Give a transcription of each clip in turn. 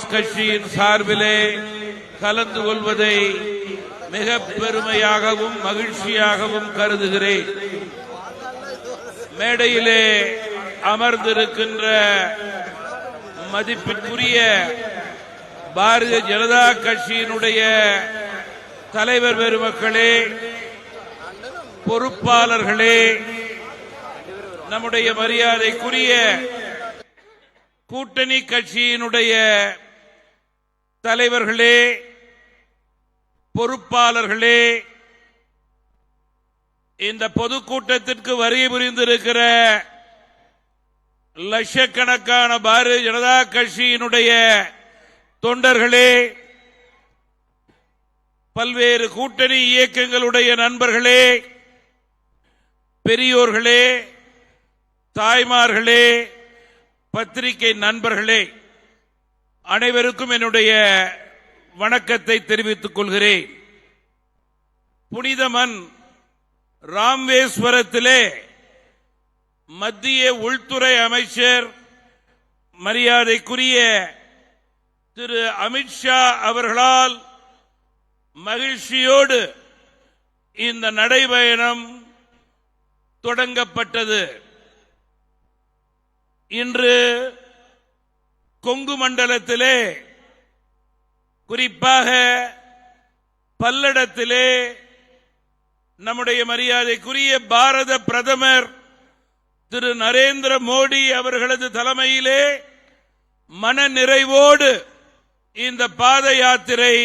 காங்கிரஸ் கட்சியின் சார்பிலே கலந்து கொள்வதை மிக பெருமையாகவும் மகிழ்ச்சியாகவும் கருதுகிறேன். மேடையிலே அமர்ந்திருக்கின்ற மதிப்பிற்குரிய பாரதிய ஜனதா கட்சியினுடைய தலைவர் பெருமக்களே, பொறுப்பாளர்களே, நம்முடைய மரியாதைக்குரிய கூட்டணி கட்சியினுடைய தலைவர்களே, பொறுப்பாளர்களே, இந்த பொதுக்கூட்டத்திற்கு வருகை புரிந்திருக்கிற லட்சக்கணக்கான பாரதிய ஜனதா கட்சியினுடைய தொண்டர்களே, பல்வேறு கூட்டணி இயக்கங்களுடைய நண்பர்களே, பெரியோர்களே, தாய்மார்களே, பத்திரிகை நண்பர்களே, அனைவருக்கும் என்னுடைய வணக்கத்தை தெரிவித்துக் கொள்கிறேன். புனித மண் ராமேஸ்வரத்திலே மத்திய உள்துறை அமைச்சர் மரியாதைக்குரிய திரு அமித்ஷா அவர்களால் மகிழ்ச்சியோடு இந்த நடைபயணம் தொடங்கப்பட்டது. இன்று கொங்கு மண்டலத்திலே, குறிப்பாக பல்லடத்திலே நம்முடைய மரியாதைக்குரிய பாரத பிரதமர் திரு நரேந்திர மோடி அவர்களது தலைமையிலே மன நிறைவோடு இந்த பாத யாத்திரை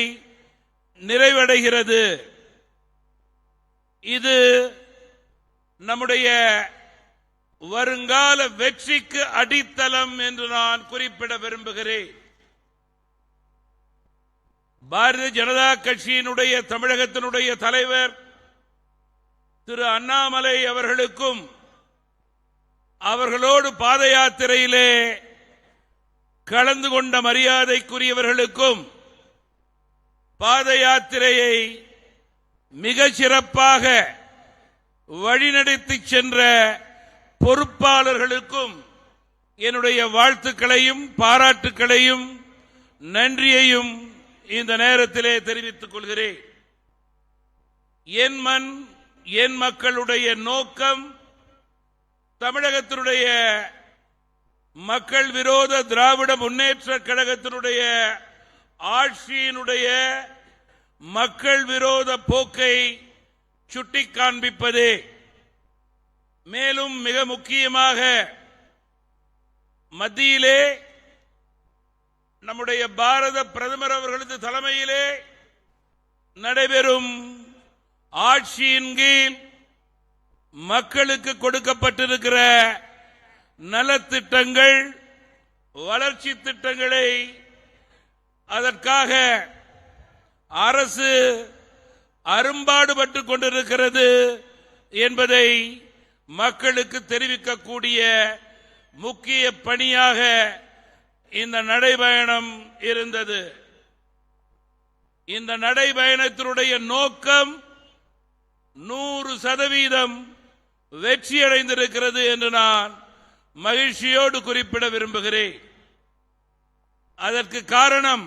நிறைவடைகிறது. இது நம்முடைய வருங்கால வெற்றிக்கு அடித்தளம் என்று நான் குறிப்பிட விரும்புகிறேன். பாரதிய ஜனதா கட்சியினுடைய தமிழகத்தினுடைய தலைவர் திரு அண்ணாமலை அவர்களுக்கும் அவர்களோடு பாத யாத்திரையிலே கலந்து கொண்ட மரியாதைக்குரியவர்களுக்கும் பாத யாத்திரையை மிக சிறப்பாக வழிநடத்தி சென்ற பொறுப்பாளர்களுக்கும் என்னுடைய வாழ்த்துக்களையும் பாராட்டுக்களையும் நன்றியையும் இந்த நேரத்திலே தெரிவித்துக் கொள்கிறேன். என் மண் என் மக்களுடைய நோக்கம் தமிழகத்தினுடைய மக்கள் விரோத திராவிட முன்னேற்ற கழகத்தினுடைய ஆட்சியினுடைய மக்கள் விரோத போக்கை சுட்டிக் காண்பிப்பதே. மேலும் மிக முக்கியமாக மத்தியிலே நம்முடைய பாரத பிரதமர் அவர்களது தலைமையிலே நடைபெறும் ஆட்சியின் கீழ் மக்களுக்கு கொடுக்கப்பட்டிருக்கிற நலத்திட்டங்கள், வளர்ச்சி திட்டங்களை அதற்காக அரசு அரும்பாடுபட்டுக் கொண்டிருக்கிறது என்பதை மக்களுக்கு தெரிவிக்கக்கூடிய முக்கிய பணியாக இந்த நடைபயணம் இருந்தது. இந்த நடைபயணத்தினுடைய நோக்கம் 100% வெற்றியடைந்திருக்கிறது என்று நான் மகிழ்ச்சியோடு குறிப்பிட விரும்புகிறேன். அதற்கு காரணம்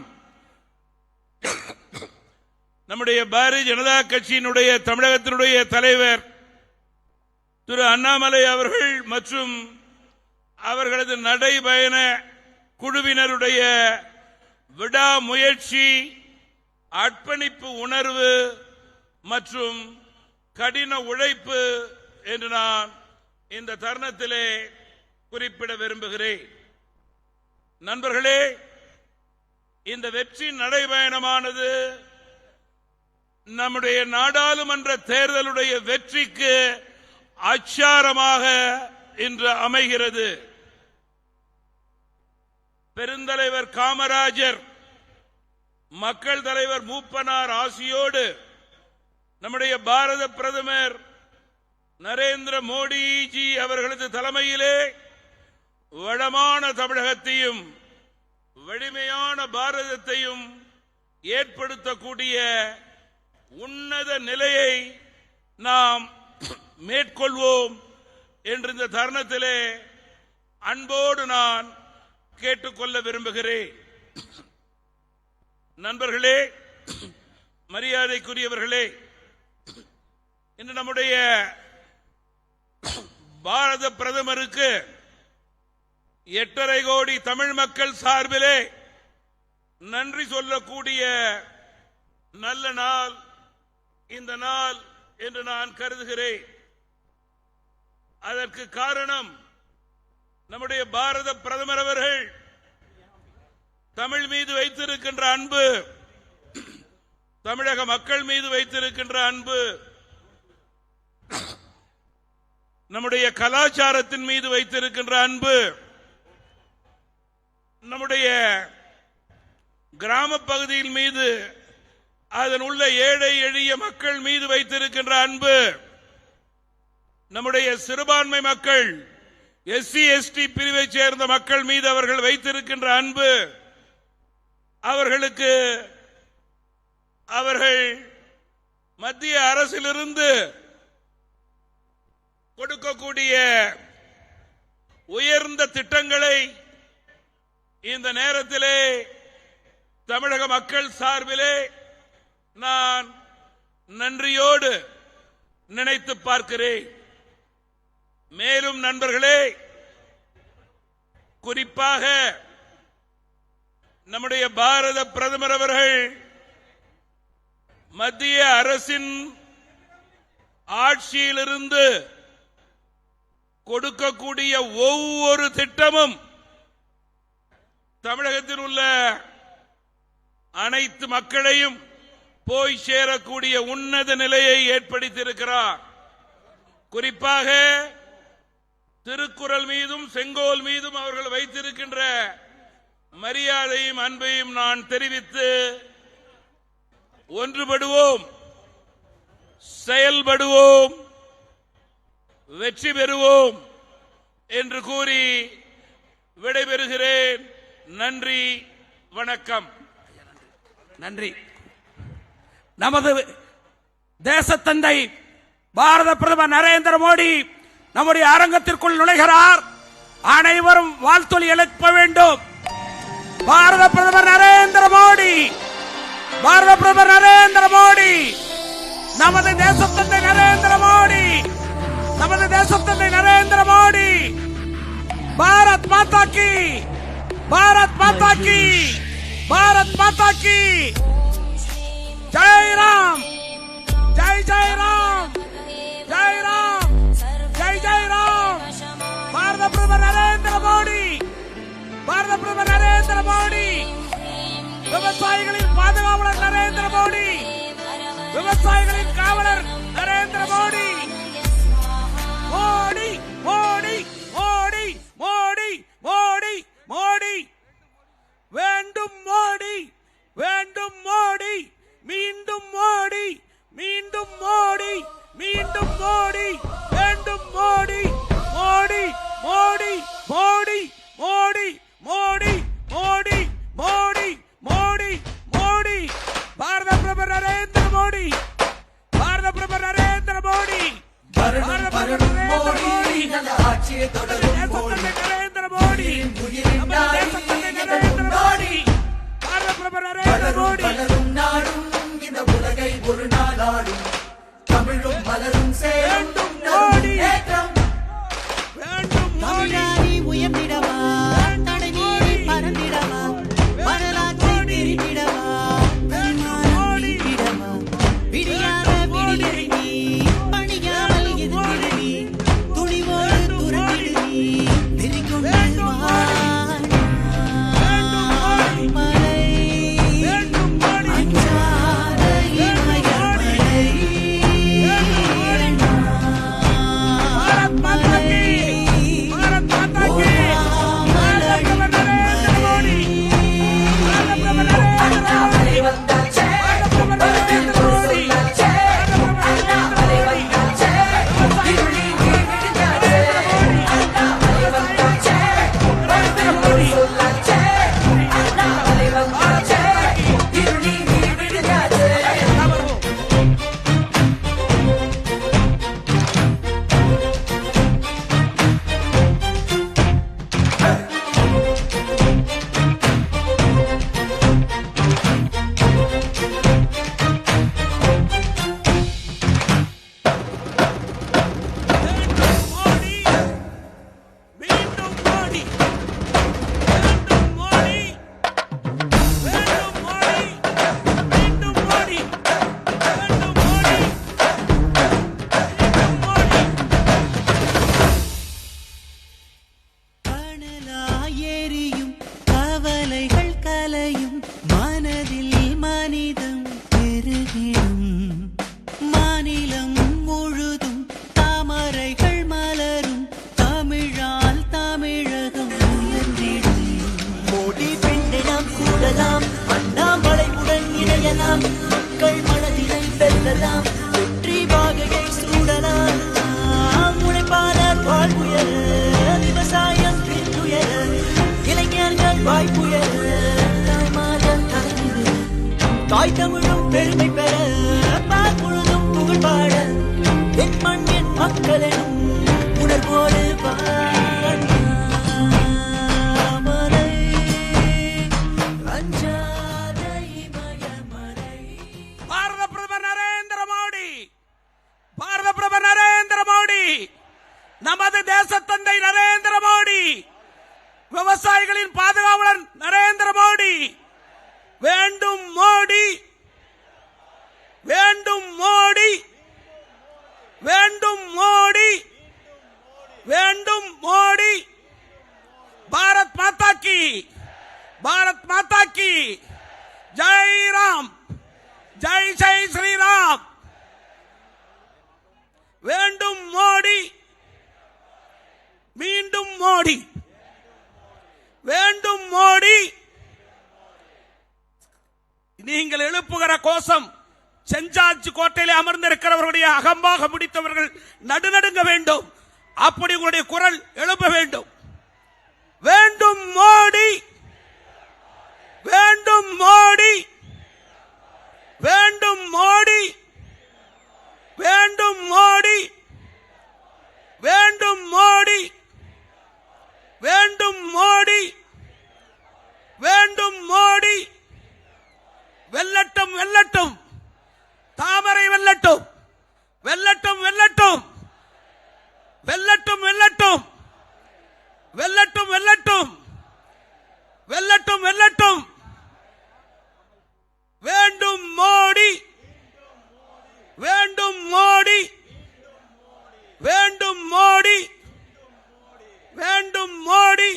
நம்முடைய பாரதிய ஜனதா கட்சியினுடைய தமிழகத்தினுடைய தலைவர் திரு அண்ணாமலை அவர்கள் மற்றும் அவர்களது நடைபயண குழுவினருடைய விடாமுயற்சி, அர்ப்பணிப்பு உணர்வு மற்றும் கடின உழைப்பு என்று நான் இந்த தருணத்திலே குறிப்பிட விரும்புகிறேன். நண்பர்களே, இந்த வெற்றி நடைபயணமானது நம்முடைய நாடாளுமன்ற தேர்தலுடைய வெற்றிக்கு அச்சாரமாக இன்று அமைகிறது. பெருந்தலைவர் காமராஜர், மக்கள் தலைவர் மூப்பனார் ஆசியோடு நம்முடைய பாரத பிரதமர் நரேந்திர மோடிஜி அவர்களது தலைமையிலே வளமான தமிழகத்தையும் வலிமையான பாரதத்தையும் ஏற்படுத்தக்கூடிய உன்னத நிலையை நாம் மேற்கொள்வோம் என்று இந்த தருணத்திலே அன்போடு நான் கேட்டுக்கொள்ள விரும்புகிறேன். நண்பர்களே, மரியாதைக்குரியவர்களே, இன்று நம்முடைய பாரத பிரதமருக்கு 8.5 கோடி தமிழ் மக்கள் சார்பிலே நன்றி சொல்லக்கூடிய நல்ல நாள் இந்த நாள் என்று நான் கருதுகிறேன். அதற்கு காரணம் நம்முடைய பாரத பிரதமர் அவர்கள் தமிழ் மீது வைத்திருக்கின்ற அன்பு, தமிழக மக்கள் மீது வைத்திருக்கின்ற அன்பு, நம்முடைய கலாச்சாரத்தின் மீது வைத்திருக்கின்ற அன்பு, நம்முடைய கிராம பகுதியின் மீது, அதன் உள்ள ஏழை எளிய மக்கள் மீது வைத்திருக்கின்ற அன்பு, நம்முடைய சிறுபான்மை மக்கள் SC ST பிரிவை சேர்ந்த மக்கள் மீது அவர்கள் வைத்திருக்கின்ற அன்பு, அவர்கள் மத்திய அரசிலிருந்து கொடுக்கக்கூடிய உயர்ந்த திட்டங்களை இந்த நேரத்திலே தமிழக மக்கள் சார்பிலே நான் நன்றியோடு நினைத்து பார்க்கிறேன். மேலும் நண்பர்களே, குறிப்பாக நம்முடைய பாரத பிரதமர் அவர்கள் மத்திய அரசின் ஆட்சியிலிருந்து கொடுக்கக்கூடிய ஒவ்வொரு திட்டமும் தமிழகத்தில் உள்ள அனைத்து மக்களையும் போய் சேரக்கூடிய உன்னத நிலையை ஏற்படுத்தியிருக்கிறார். குறிப்பாக திருக்குறள் மீதும் செங்கோல் மீதும் அவர்கள் வைத்திருக்கின்ற மரியாதையும் அன்பையும் நான் தெரிவித்து, ஒன்றுபடுவோம், செயல்படுவோம், வெற்றி பெறுவோம் என்று கூறி விடைபெறுகிறேன். நன்றி, வணக்கம். நன்றி. நமது தேசத்தந்தை பாரத பிரதமர் நரேந்திர மோடி நம்முடைய அரங்கத்திற்குள் நுழைகிறார். அனைவரும் வாழ்த்தொலி எழுப்ப வேண்டும். பாரத பிரதமர் நரேந்திர மோடி, பாரத பிரதமர் நரேந்திர மோடி, நமது தேசத்தந்தை நரேந்திர மோடி, நமது தேசத்தந்தை நரேந்திர மோடி. பாரத் மாதா கி, பாரத் மாதா கி, பாரத் மாதா கி. ஜெய் ராம், ஜெய் ஜெய் ராம், ஜெய் ராம், ஜெய் ஜெய் ராம். பாரத பிரதமர் நரேந்திர மோடி, பாரத பிரதமர் நரேந்திர மோடி, விவசாயிகளின் பாதுகாவலர் நரேந்திர மோடி, விவசாயிகளின் காவலர் நரேந்திர மோடி. மோடி மோடி மோடி மோடி மோடி மோடி, வேண்டும் மோடி, வேண்டும் மோடி, மீண்டும் மோடி, மீண்டும் மோடி, மீண்டும் மோடி, வேண்டும் மோடி, மோடி மோடி மோடி மோடி மோடி மோடி மோடி மோடி மோடி. பாரத பிரதமர் நரேந்திர மோடி, பாரத பிரதமர் நரேந்திர மோடி, பாரத பிரதமர் நரேந்திர மோடி, ஆட்சியை தொடரும் மோடி, நரேந்திர மோடி, தேசத்தந்தை நரேந்திர மோடி, பாரத பிரதமர் நரேந்திர மோடி. வளரும் நாடும் இந்த உலகை ஒரு நாள் ஆடும், தமிழும் மலரும் சேரும் ஏற்றம். வேண்டும் மோடி, உயர்ந்திடவா, தடை மீறி பறந்திடவா, வரலாற்றை தெரிந்திடவா, தன்மானம் மீட்டிடவா, விடியாத விடியறி நீ, பணியாமல் எதிர்த்திடு நீ, துணிவோடு துறந்திடு நீ, நெறிக்கொண்டு வா. மலை வெல்லலாம் அண்ணாமலையுடன் இணையலாம் மக்கள் மனதினை வெல்லலாம் வெற்றி வாகையை சூடலாம் உழைப்பாளர் வாழ்வுயர விவசாயம் பின்னுயர இளைஞர்கள் வாய்ப்புயர தாய்மார்கள் தலைமுறை தாய் தமிழும் பெருமை பெற பால் முழுதும் புகழ் பாட என் மண் என் மக்களிடம் உணர்வோடு வாழாமலை அஞ்சாத இமயமலை. பாரத பிரதமர் நரேந்திர மோடி, பாரத பிரதமர் நரேந்திர மோடி, நமது தேசத்தந்தை நரேந்திர மோடி, விவசாயிகளின் பாதுகாவலர் நரேந்திர மோடி, வேண்டும் மோடி, வேண்டும் மோடி, வேண்டும் மோடி, வேண்டும் மோடி. பாரத் மாதா கி, பாரத் மாதா கி ஜெய் ராம், ஜெய் ஜெய் ஸ்ரீராம். வேண்டும் மோடி, மீண்டும் மோடி, வேண்டும் மோடி. நீங்கள் எழுப்புகிற கோஷம் செஞ்சாச்சு கோட்டையிலே அமர்ந்திருக்கிறவர்களுடைய அகம்பாக முடித்தவர்கள் நடுநடுங்க வேண்டும். அப்படி உங்களுடைய குரல் எழுப்ப வேண்டும். வேண்டும் மோடி, வேண்டும் மோடி, வேண்டும் மோடி, வேண்டும் மோடி, வேண்டும் மோடி, வேண்டும் மோடி, வேண்டும் மோடி. வெல்லட்டும் வெல்லட்டும், தாமரை வெல்லட்டும், வெல்லட்டும் வெல்லட்டும், வெல்லட்டும் வெல்லட்டும், வெல்லட்டும் வெல்லட்டும், வெல்லட்டும் வெல்லட்டும். வேண்டும் மோடி, வேண்டும் மோடி, வேண்டும் மோடி, வேண்டும் மோடி,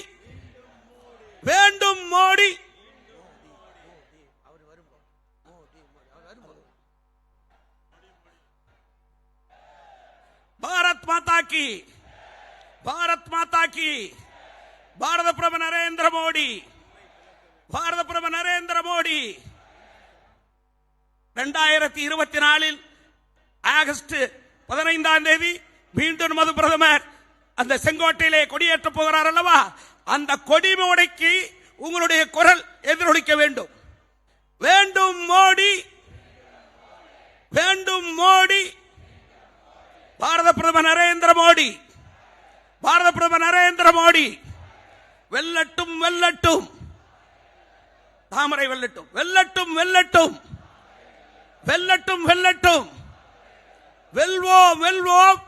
வேண்டும் மோடி. பாரத் மாதா கி, பாரத் மாதா கி. பாரத பிரதமர் நரேந்திர மோடி, பாரத பிரதமர் நரேந்திர மோடி 2024 ஆகஸ்ட் 15 மீண்டும் மது பிரதமர் அந்த செங்கோட்டையிலே கொடியேற்ற போகிறார் அல்லவா? அந்த கொடிமோடைக்கு உங்களுடைய குரல் எதிரொலிக்க வேண்டும். வேண்டும் மோடி, வேண்டும் மோடி. பாரத பிரதமர் நரேந்திர மோடி, பாரத பிரதமர் நரேந்திர மோடி. வெல்லட்டும் வெல்லட்டும், தாமரை வெல்லட்டும், வெல்லட்டும் வெல்லட்டும், வெல்லட்டும் வெல்லட்டும். வெல்வோம் வெல்வோம்.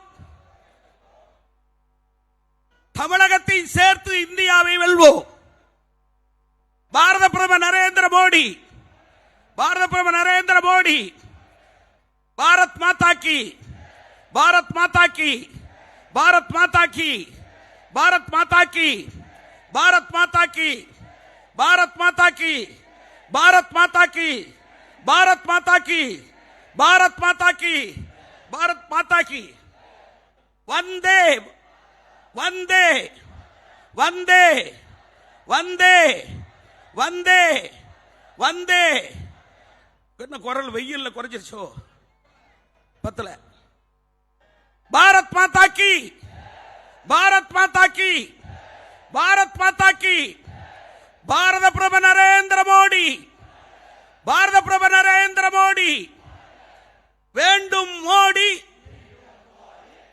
தமிழகத்தை சேர்த்து இந்தியாவை வெல்வோம். பாரத பிரதமர் நரேந்திர மோடி, பாரத பிரதமர் நரேந்திர மோடி. பாரத் மாதா கி, பாரத் மாதா கி, பாரத் மாதா கி, பாரத் மாதா கி, பாரத் மாதா கி, பாரத் மாதா கி, பாரத் மாதா கி, பாரத் மாதா கி, பாரத் மாதா கி, பாரத் மாதா கி. வந்தே வந்தே வந்தே வந்தே வந்தே வந்தே. என்ன குரல் வெயில்ல குறைஞ்சிருச்சோ? பத்தல. பாரத் மாதா கி, பாரத் மாதா கி, பாரத் மாதா கி. பாரத பிரதமர் நரேந்திர மோடி, பாரத பிரதமர் நரேந்திர மோடி. வேண்டும் மோடி,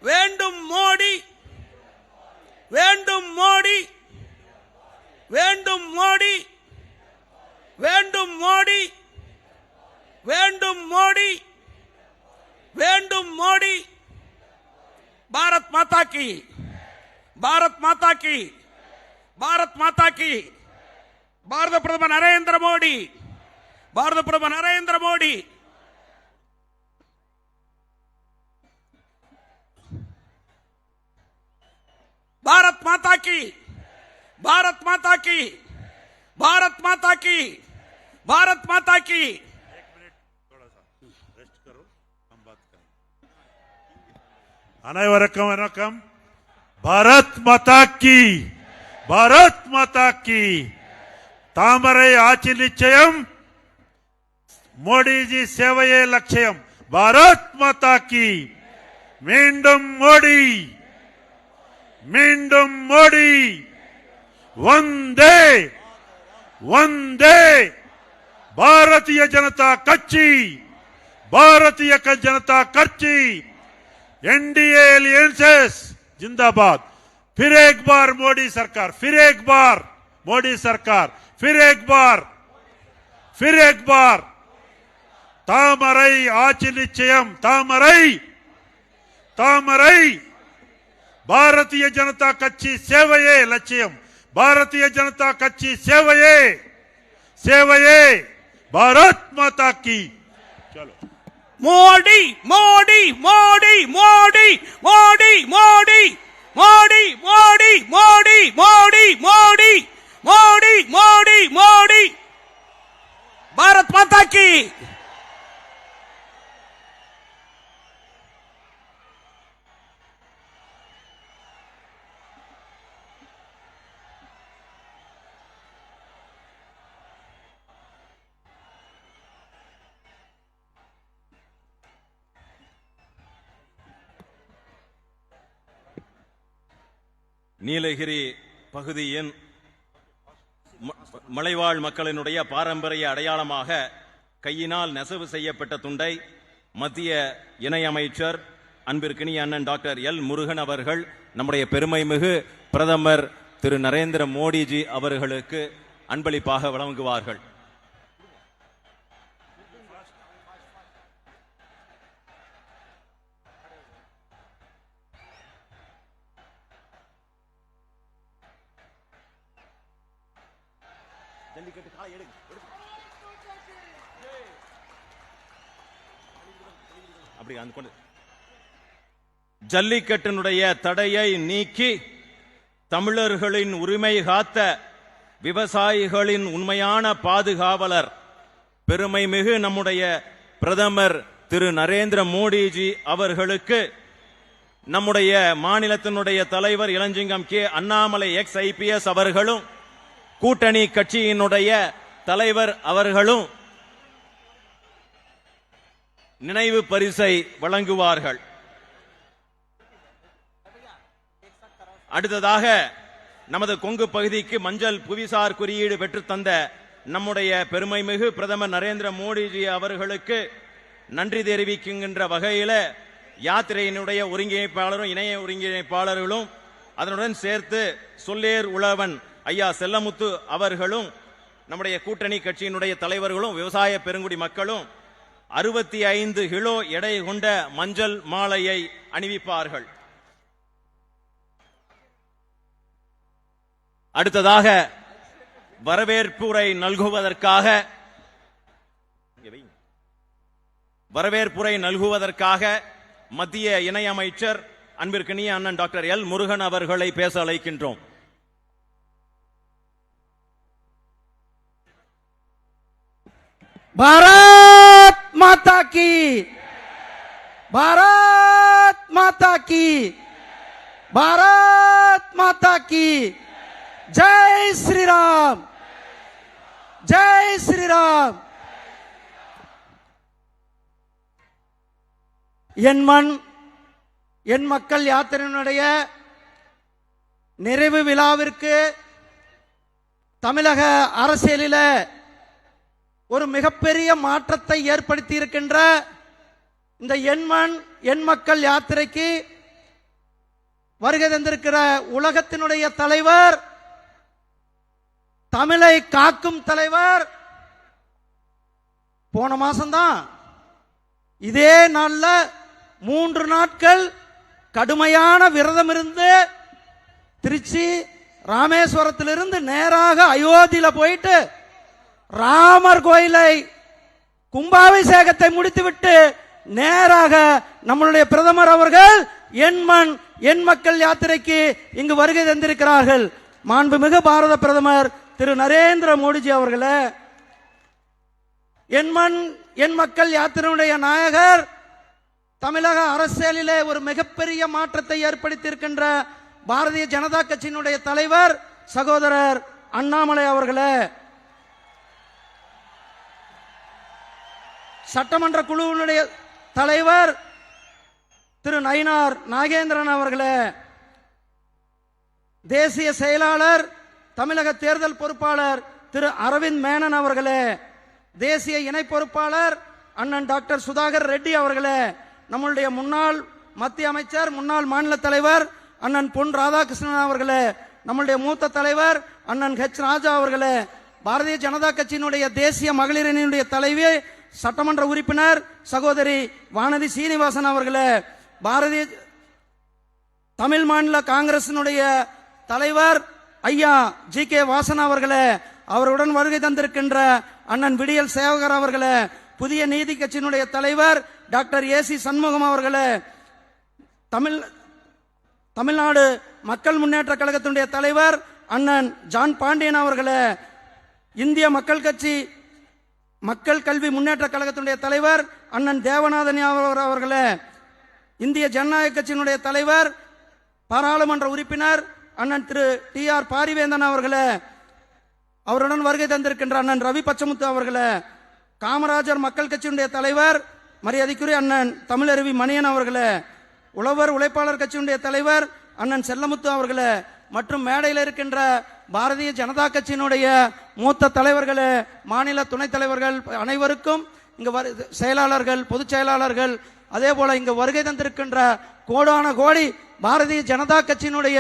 வேண்டும் மோடி, வேண்டும் மோடி, வேண்டும் மோடி, வேண்டும் மோடி, வேண்டும் மோடி, வேண்டும் மோடி. பாரத் மாதா கி, பாரத் மாதா கி, பாரத் மாதா கி. பாரத பிரதமர் நரேந்திர மோடி, பாரத பிரதமர் நரேந்திர மோடி. பாரத் மாதா கி, பாரத் மாதா கி, பாரத் மாதா கி, பாரத் மாதா கி. அனைவருக்கும் வணக்கம். பாரத் மாதா கி, பாரத் மாதா கி. தாமரை ஆட்சி நிச்சயம், மோடிஜி சேவையே லட்சியம். பாரத் மாதா கி. மீண்டும் மோடி, மீண்டும் மோடி. வந்தே வந்தே பாரதிய ஜனதா கட்சி, பாரதிய जनता कच्ची, एनडीए एलियंसेस जिंदाबाद. फिर एक बार मोदी सरकार, फिर एक बार मोदी सरकार, फिर एक बार, फिर एक बार. तामरै आची निश्चयम, तामरै तामरै. भारतीय जनता कच्ची सेवये लक्ष्यम, भारतीय जनता कच्ची सेवये सेवये. भारत माता की. चलो மோடி மோடி மோடி மோடி மோடி மோடி மோடி மோடி மோடி மோடி மோடி மோடி மோடி மோடி. பாரத் மாதா கி. நீலகிரி பகுதியின் மலைவாழ் மக்களினுடைய பாரம்பரிய அடையாளமாக கையினால் நெசவு செய்யப்பட்ட துண்டை மத்திய இணையமைச்சர் அன்பிற்கினிய அண்ணன் டாக்டர் எல் முருகன் அவர்கள் நம்முடைய பெருமைமிகு பிரதமர் திரு நரேந்திர மோடிஜி அவர்களுக்கு அன்பளிப்பாக வழங்குவார்கள். ஜல்லிக்கட்டினுடைய தடையை நீக்கி தமிழர்களின் உரிமை காத்த விவசாயிகளின் உண்மையான பாதுகாவலர் பெருமைமிகு நம்முடைய பிரதமர் திரு நரேந்திர மோடிஜி அவர்களுக்கு நம்முடைய மாநிலத்தினுடைய தலைவர் இளஞ்சிங்கம் கே அண்ணாமலை எக்ஸ் ஐபிஎஸ் அவர்களும் கூட்டணி கட்சியினுடைய தலைவர் அவர்களும் நினைவு பரிசை வழங்குவார்கள். அடுத்ததாக நமது கொங்கு பகுதிக்கு மஞ்சள் புவிசார் குறியீடு பெற்று தந்த நம்முடைய பெருமைமிகு பிரதமர் நரேந்திர மோடிஜி அவர்களுக்கு நன்றி தெரிவிக்கின்ற வகையில யாத்திரையினுடைய ஒருங்கிணைப்பாளரும் இணைய ஒருங்கிணைப்பாளர்களும் அதனுடன் சேர்த்து சொல்லேர் உழவன் ஐயா செல்லமுத்து அவர்களும் நம்முடைய கூட்டணி கட்சியினுடைய தலைவர்களும் விவசாய பெருங்குடி மக்களும் 65 கிலோ எடை கொண்ட மஞ்சள் மாலையை அணிவிப்பார்கள். அடுத்ததாக வரவேற்புரை நல்குவதற்காக மத்திய இணையமைச்சர் அன்பிற்கினிய அண்ணன் டாக்டர் எல் முருகன் அவர்களை பேச அழைக்கின்றோம். भारत माता की, भारत माता की, भारत माता की. जय श्री राम, जय श्री राम. என் மண் என் மக்கள் யாத்திரையினுடைய நிறைவு விழாவிற்கு தமிழக அரசியலில் ஒரு மிகப்பெரிய மாற்றத்தை ஏற்படுத்தி இருக்கின்ற இந்த என் மண் என் மக்கள் யாத்திரைக்கு வருகை தந்திருக்கிற உலகத்தினுடைய தலைவர், தமிழை காக்கும் தலைவர், போன மாசம்தான் இதே நாள்ல 3 நாட்கள் கடுமையான விரதம் இருந்து திருச்சி ராமேஸ்வரத்திலிருந்து நேராக அயோத்தியில போயிட்டு ராமர் கோயிலை கும்பாபிஷேகத்தை முடித்துவிட்டு நேராக நம்மளுடைய பிரதமர் அவர்கள் என் மண் என் மக்கள் யாத்திரைக்கு இங்கு வருகை தந்திருக்கிறார்கள். மாண்புமிகு பாரத பிரதமர் திரு நரேந்திர மோடிஜி அவர்களே, என் மண் என் மக்கள் யாத்திரையுடைய நாயகர், தமிழக அரசியலிலே ஒரு மிகப்பெரிய மாற்றத்தை ஏற்படுத்தி இருக்கின்ற பாரதிய ஜனதா கட்சியினுடைய தலைவர் சகோதரர் அண்ணாமலை அவர்களே, சட்டமன்ற குழுவினுடைய தலைவர் திரு நயினார் நாகேந்திரன் அவர்களே, தேசிய செயலாளர் தமிழக தேர்தல் பொறுப்பாளர் திரு அரவிந்த் மேனன் அவர்களே, தேசிய இணை பொறுப்பாளர் அண்ணன் டாக்டர் சுதாகர் ரெட்டி அவர்களே, நம்முடைய முன்னாள் மத்திய அமைச்சர் முன்னாள் மாநில தலைவர் அண்ணன் பொன் ராதாகிருஷ்ணன் அவர்களே, நம்முடைய மூத்த தலைவர் அண்ணன் ஹெச் ராஜா அவர்களே, பாரதிய ஜனதா கட்சியினுடைய தேசிய மகளிர் அணியினுடைய தலைவி சட்டமன்ற உறுப்பினர் சகோதரி வானதி சீனிவாசன் அவர்களே, பாரதிய தமிழ் மாநில காங்கிரசினுடைய தலைவர் ஐயா ஜி.கே. வாசன் அவர்களே, அவருடன் வருகை தந்திருக்கின்ற அண்ணன் விடியல் சேவகர் அவர்களே, புதிய நீதி கட்சியினுடைய தலைவர் டாக்டர் ஏ.சி. சண்முகம் அவர்களே, தமிழ்நாடு மக்கள் முன்னேற்ற கழகத்தினுடைய தலைவர் அண்ணன் ஜான் பாண்டியன் அவர்களே, இந்திய மக்கள் கட்சி மக்கள் கல்வி முன்னேற்ற கழகத்தினுடைய தலைவர் அண்ணன் தேவநாதன் அவர்களே, இந்திய ஜனநாயக கட்சியினுடைய தலைவர் பாராளுமன்ற உறுப்பினர் அண்ணன் திரு டி.ஆர். பாரிவேந்தன் அவர்களே, அவருடன் வருகை தந்திருக்கின்ற அண்ணன் ரவி பச்சமுத்து அவர்களே, காமராஜர் மக்கள் கட்சியினுடைய தலைவர் மரியாதைக்குரிய அண்ணன் தமிழருவி மணியன் அவர்களே, உழவர் உழைப்பாளர் கட்சியினுடைய தலைவர் அண்ணன் செல்லமுத்து அவர்களே, மற்றும் மேடையில் இருக்கின்ற பாரதிய ஜனதா கட்சியினுடைய மூத்த தலைவர்களே, மாநில துணைத் தலைவர்கள் அனைவருக்கும், இங்கு செயலாளர்கள் பொதுச் செயலாளர்கள், அதே போல இங்கு வருகை தந்திருக்கின்ற கோடான கோடி பாரதிய ஜனதா கட்சியினுடைய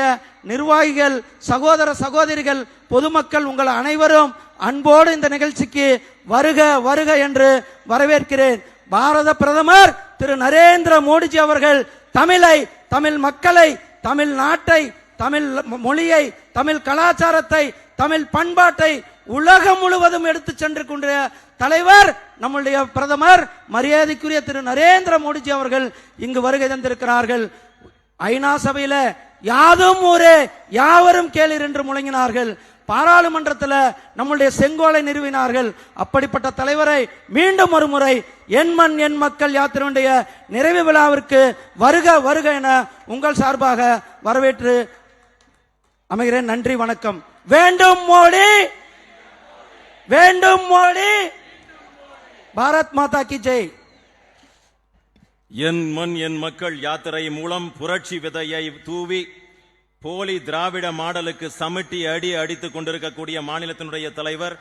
நிர்வாகிகள், சகோதர சகோதரிகள், பொதுமக்கள் உங்கள் அனைவரும் அன்போடு இந்த நிகழ்ச்சிக்கு வருக வருக என்று வரவேற்கிறேன். பாரத பிரதமர் திரு நரேந்திர மோடிஜி அவர்கள் தமிழை, தமிழ் மக்களை, தமிழ் நாட்டை, தமிழ் மொழியை, தமிழ் கலாச்சாரத்தை, தமிழ் பண்பாட்டை உலகம் முழுவதும் எடுத்து சென்று கொண்ட தலைவர் நம்முடைய பிரதமர் மரியாதைக்குரிய திரு நரேந்திர மோடிஜி அவர்கள் இங்கு வருகை தந்திருக்கிறார்கள். ஐநா சபையில யாதும் ஊரே யாவரும் கேளீர் என்று முழங்கினார்கள். பாராளுமன்றத்தில் நம்முடைய செங்கோலை நிறுவினார்கள். அப்படிப்பட்ட தலைவரை மீண்டும் ஒரு முறை என் மண் என் மக்கள் யாத்திரையுடைய நிறைவு விழாவிற்கு வருக வருக என உங்கள் சார்பாக வரவேற்று அமைகிறேன். நன்றி, வணக்கம். வேண்டும் மோடி, வேண்டும் மோடி, பாரத் மாதா கி ஜெய். என் மண் என் மக்கள் யாத்திரை மூலம் புரட்சி விதையை தூவி போலி திராவிட மாடலுக்கு சமிட்டி அடி அடித்துக் கொண்டிருக்கக்கூடிய மாநிலத்தினுடைய தலைவர்